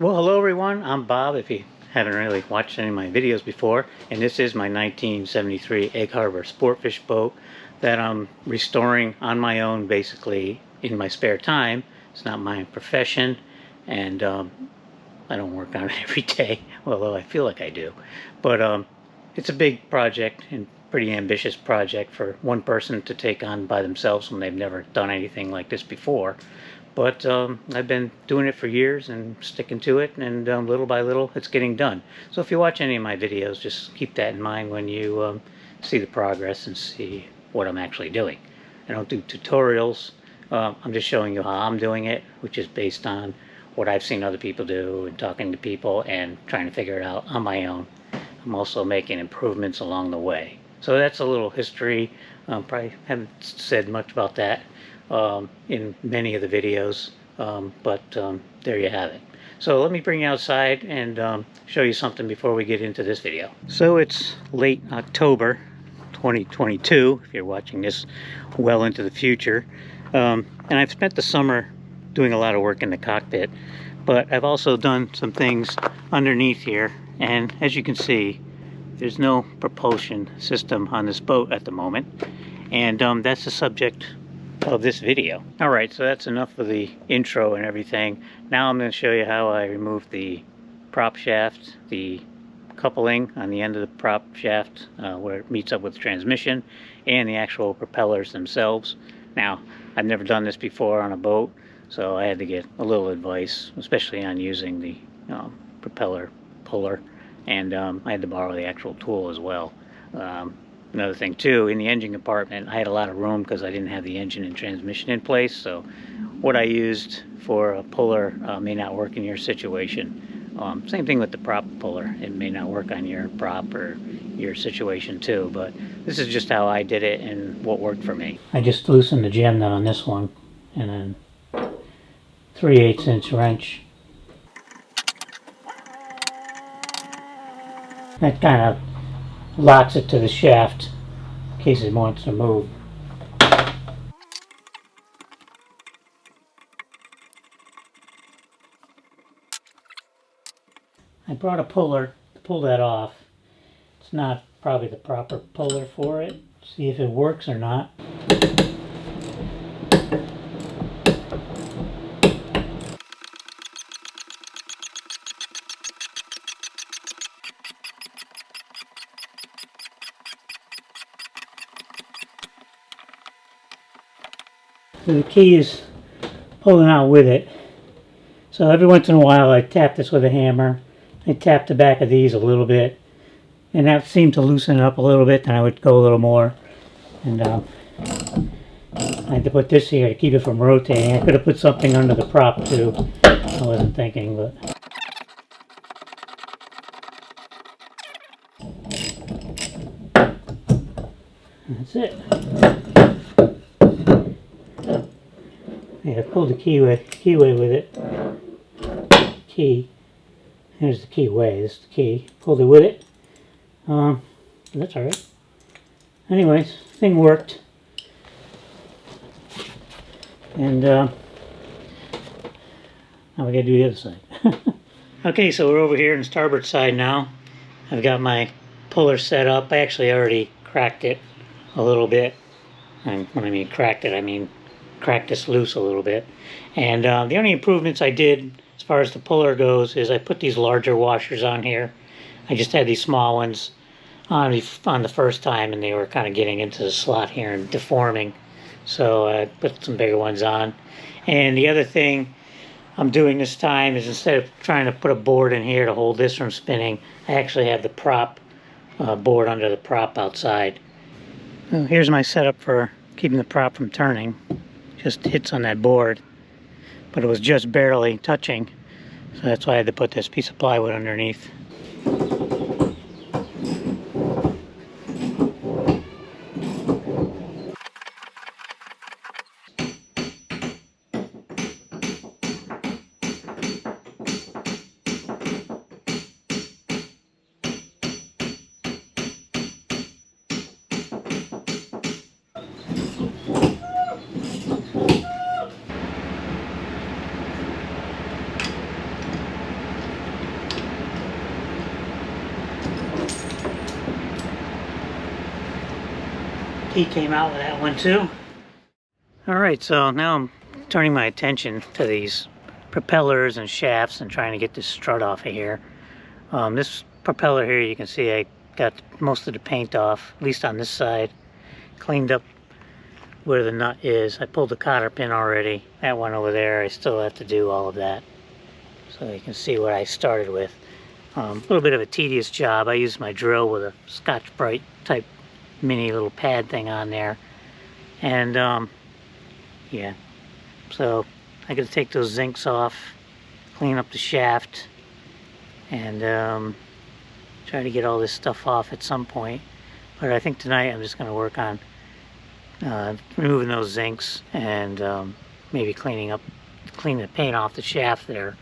Well, hello everyone, I'm Bob, if you haven't really watched any of my videos before, and this is my 1973 Egg Harbor Sportfish boat that I'm restoring on my own, basically, in my spare time. It's not my profession, and I don't work on it every day, although I feel like I do. But it's a big project and pretty ambitious project for one person to take on by themselves when they've never done anything like this before. But I've been doing it for years and sticking to it, and little by little it's getting done. So if you watch any of my videos, just keep that in mind when you see the progress and see what I'm actually doing. I don't do tutorials. I'm just showing you how I'm doing it, which is based on what I've seen other people do and talking to people and trying to figure it out on my own. I'm also making improvements along the way. So that's a little history. Probably haven't said much about that in many of the videos, but there you have it. So let me bring you outside and show you something before we get into this video. So it's late October 2022, if you're watching this well into the future, and I've spent the summer doing a lot of work in the cockpit, but I've also done some things underneath here, and as you can see, there's no propulsion system on this boat at the moment, and that's the subject of this video. Alright, so that's enough of the intro and everything. Now I'm going to show you how I removed the prop shaft, the coupling on the end of the prop shaft where it meets up with the transmission, and the actual propellers themselves. Now, I've never done this before on a boat, so I had to get a little advice, especially on using the propeller puller, and I had to borrow the actual tool as well. Another thing too, in the engine compartment, I had a lot of room because I didn't have the engine and transmission in place, so what I used for a puller may not work in your situation. Same thing with the prop puller. It may not work on your prop or your situation too, but this is just how I did it and what worked for me. I just loosened the jam nut on this one, and then 3/8 inch wrench. That kind of locks it to the shaft in case it wants to move. I brought a puller to pull that off. It's not probably the proper puller for it. See if it works or not. So the key is pulling out with it. So every once in a while I tap this with a hammer. I tap the back of these a little bit, and that seemed to loosen it up a little bit. Then I would go a little more, and I had to put this here to keep it from rotating. I could have put something under the prop too. I wasn't thinking, but that's it. Yeah, I pulled the keyway with it. Key. Here's the keyway. This is the key. Pulled it with it. That's alright. Anyways, thing worked. And now we gotta do the other side. Okay, so we're over here on the starboard side now. I've got my puller set up. I actually already cracked it a little bit. And when I mean cracked it, I mean cracked this loose a little bit. And the only improvements I did as far as the puller goes is I put these larger washers on here. I just had these small ones on the first time, and they were kind of getting into the slot here and deforming. So I put some bigger ones on. And the other thing I'm doing this time is, instead of trying to put a board in here to hold this from spinning, I actually have the prop board under the prop outside. Well, here's my setup for keeping the prop from turning. Just hits on that board, but it was just barely touching, so that's why I had to put this piece of plywood underneath. He came out with that one too. Alright, so now I'm turning my attention to these propellers and shafts and trying to get this strut off of here. This propeller here, you can see I got most of the paint off, at least on this side. Cleaned up where the nut is. I pulled the cotter pin already. That one over there, I still have to do all of that. So you can see what I started with. A little bit of a tedious job. I used my drill with a Scotch-Brite type mini little pad thing on there. And yeah, so I gotta take those zincs off, clean up the shaft, and try to get all this stuff off at some point. But I think tonight I'm just gonna work on removing those zincs and maybe clean the paint off the shaft there,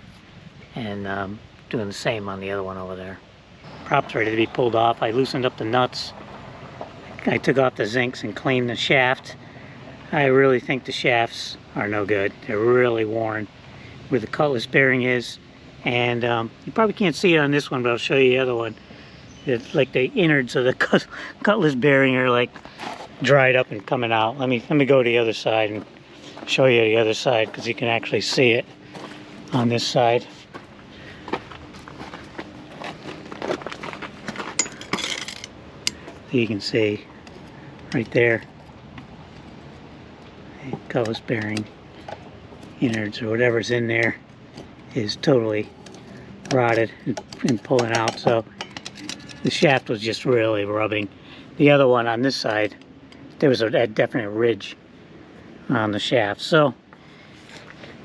and doing the same on the other one over there. Prop's ready to be pulled off. I loosened up the nuts. I took off the zincs and cleaned the shaft. I really think the shafts are no good. They're really worn where the cutlass bearing is. And you probably can't see it on this one, but I'll show you the other one. It's like the innards of the cutlass bearing are like dried up and coming out. Let me go to the other side and show you the other side, because you can actually see it on this side. So you can see right there, the cutlass bearing innards or whatever's in there is totally rotted and pulling out. So the shaft was just really rubbing. The other one on this side, there was a definite ridge on the shaft. So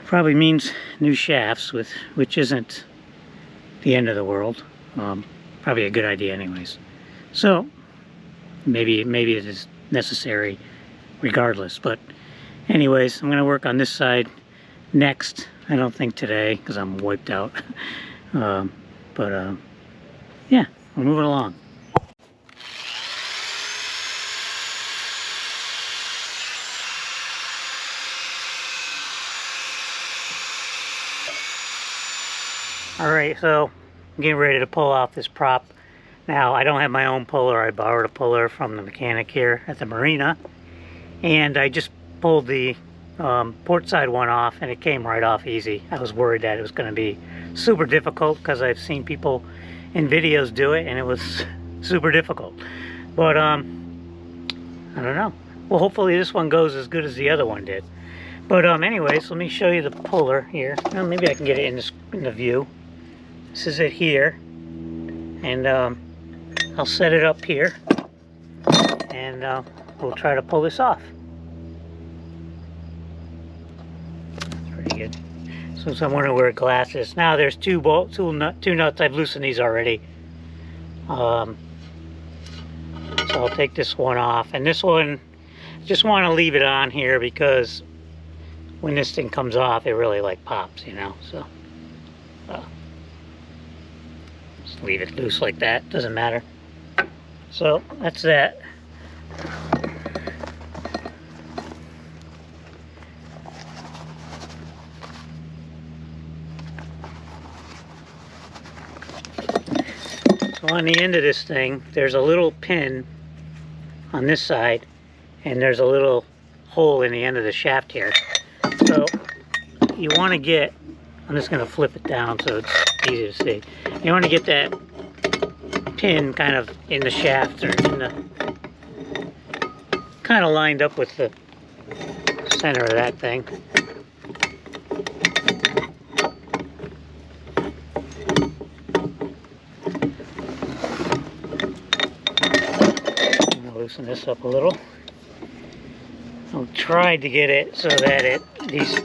probably means new shafts, which isn't the end of the world. Probably a good idea anyways. So maybe it is necessary regardless. But anyways, I'm going to work on this side next. I don't think today, because I'm wiped out. Yeah, we're moving along. Alright, so I'm getting ready to pull off this prop. Now, I don't have my own puller. I borrowed a puller from the mechanic here at the marina. And I just pulled the port side one off, and it came right off easy. I was worried that it was going to be super difficult, because I've seen people in videos do it, and it was super difficult. But, I don't know. Well, hopefully this one goes as good as the other one did. But, anyways, let me show you the puller here. Well, maybe I can get it in the view. This is it here. And, I'll set it up here. And, we'll try to pull this off. That's pretty good. So someone who wear glasses. Now there's two nuts. I've loosened these already. So I'll take this one off. And this one, just want to leave it on here because when this thing comes off, it really like pops, you know. So just leave it loose like that. Doesn't matter. So that's that. So on the end of this thing, there's a little pin on this side, and there's a little hole in the end of the shaft here. So you want to get, I'm just going to flip it down so it's easy to see. You want to get that pin kind of in the shaft, or in the, kind of lined up with the center of that thing. I'm going to loosen this up a little. I'll try to get it so that these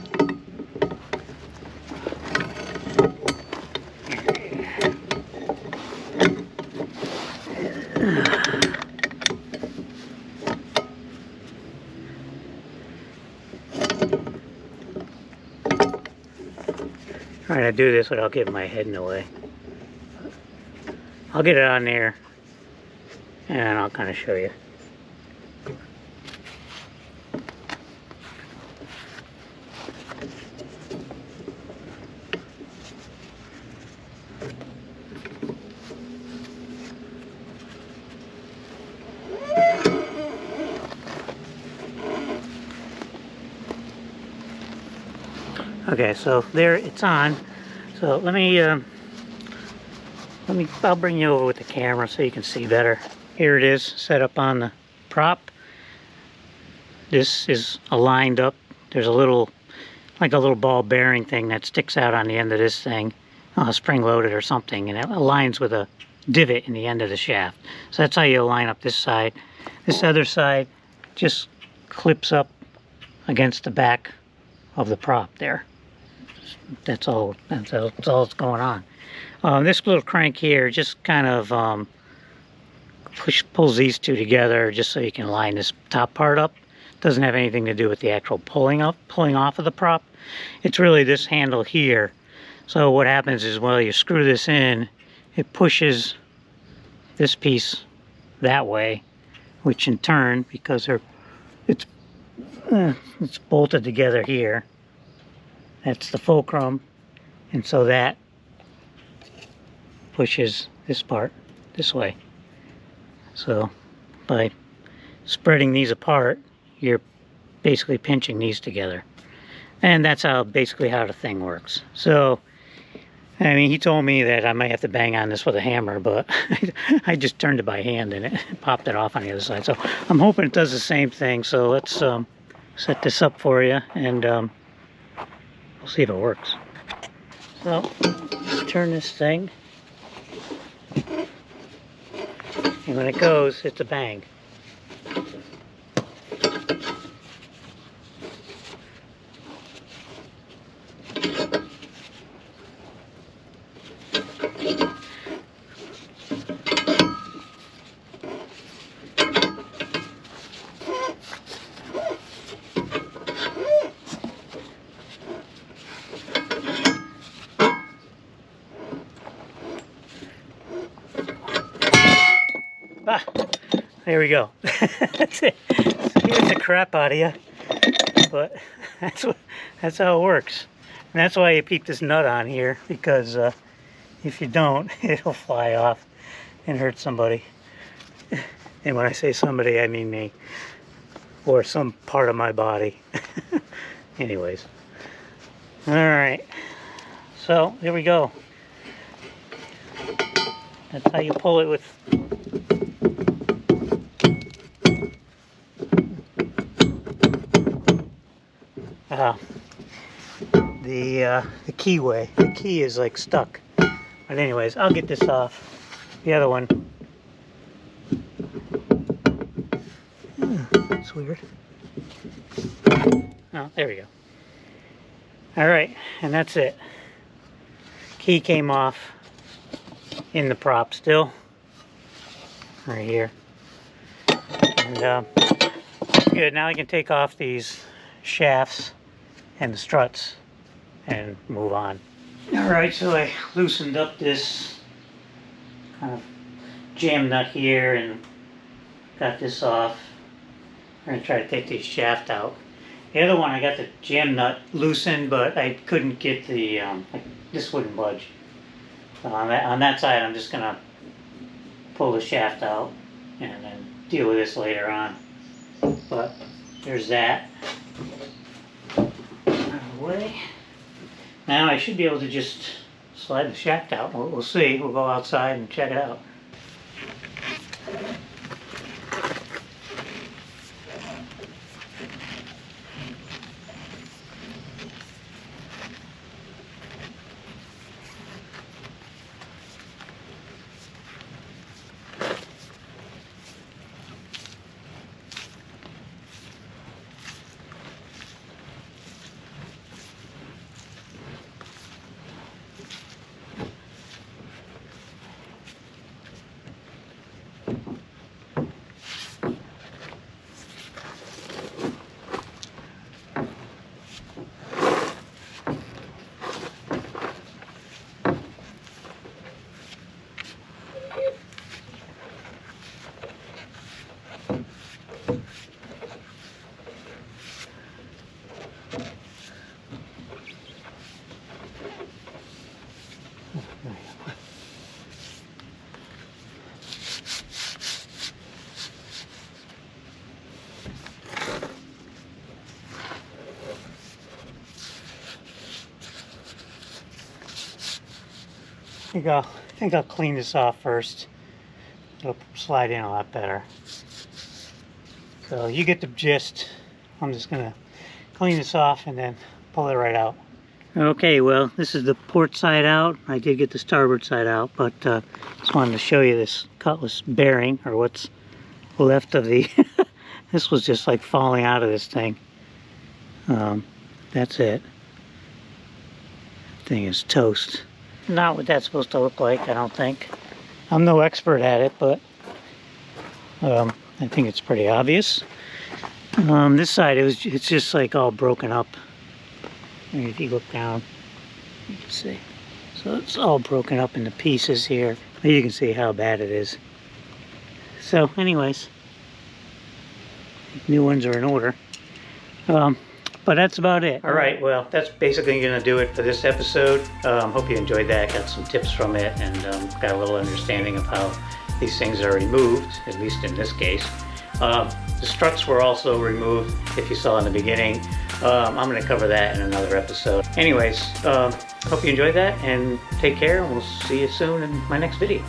trying to do this without getting my head in the way. I'll get it on there and I'll kind of show you. Okay, so there it's on. So I'll bring you over with the camera so you can see better. Here it is, set up on the prop. This is aligned up. There's a little, like a little ball bearing thing that sticks out on the end of this thing, spring loaded or something, and it aligns with a divot in the end of the shaft. So that's how you line up this side. This other side just clips up against the back of the prop there. That's all that's going on. This little crank here just kind of pulls these two together just so you can line this top part up. Doesn't have anything to do with the actual pulling off of the prop. It's really this handle here. So what happens is, well, you screw this in, it pushes this piece that way, which in turn, because it's bolted together here, that's the fulcrum, and so that pushes this part this way. So by spreading these apart, you're basically pinching these together. And that's basically how the thing works. So, I mean, he told me that I might have to bang on this with a hammer, but I just turned it by hand and it popped it off on the other side. So I'm hoping it does the same thing. So let's set this up for you, and we'll see if it works. So, let's turn this thing. And when it goes, it's a bang. Ah, there we go. That's it. Scares the crap out of you, but that's how it works. And that's why you keep this nut on here, because if you don't, it'll fly off and hurt somebody. And when I say somebody, I mean me, or some part of my body. Anyways, all right. So here we go. That's how you pull it with. The keyway. The key is like stuck. But anyways, I'll get this off. The other one. That's weird. Oh, there we go. Alright, and that's it. Key came off in the prop still. Right here. And good. Now I can take off these shafts and the struts and move on. Alright, so I loosened up this kind of jam nut here and got this off. I'm going to try to take this shaft out. The other one, I got the jam nut loosened, but I couldn't get the, this wouldn't budge. So on that side, I'm just going to pull the shaft out and then deal with this later on. But there's that. Out of the way. Now I should be able to just slide the shaft out. We'll see. We'll go outside and check it out. I think I'll clean this off first. It'll slide in a lot better. So you get the gist. I'm just gonna clean this off and then pull it right out. Okay, well, this is the port side out. I did get the starboard side out, but just wanted to show you this cutlass bearing, or what's left of the this was just like falling out of this thing. That's it. Thing is toast. Not what that's supposed to look like, I don't think. I'm no expert at it, but I think it's pretty obvious. This side, it's just like all broken up. I mean, if you look down, you can see. So it's all broken up into pieces here. You can see how bad it is. So anyways, new ones are in order. But that's about it. All right, well, that's basically going to do it for this episode. Hope you enjoyed that. Got some tips from it, and got a little understanding of how these things are removed, at least in this case. The struts were also removed, if you saw in the beginning. I'm going to cover that in another episode. Anyways, hope you enjoyed that, and take care, and we'll see you soon in my next video.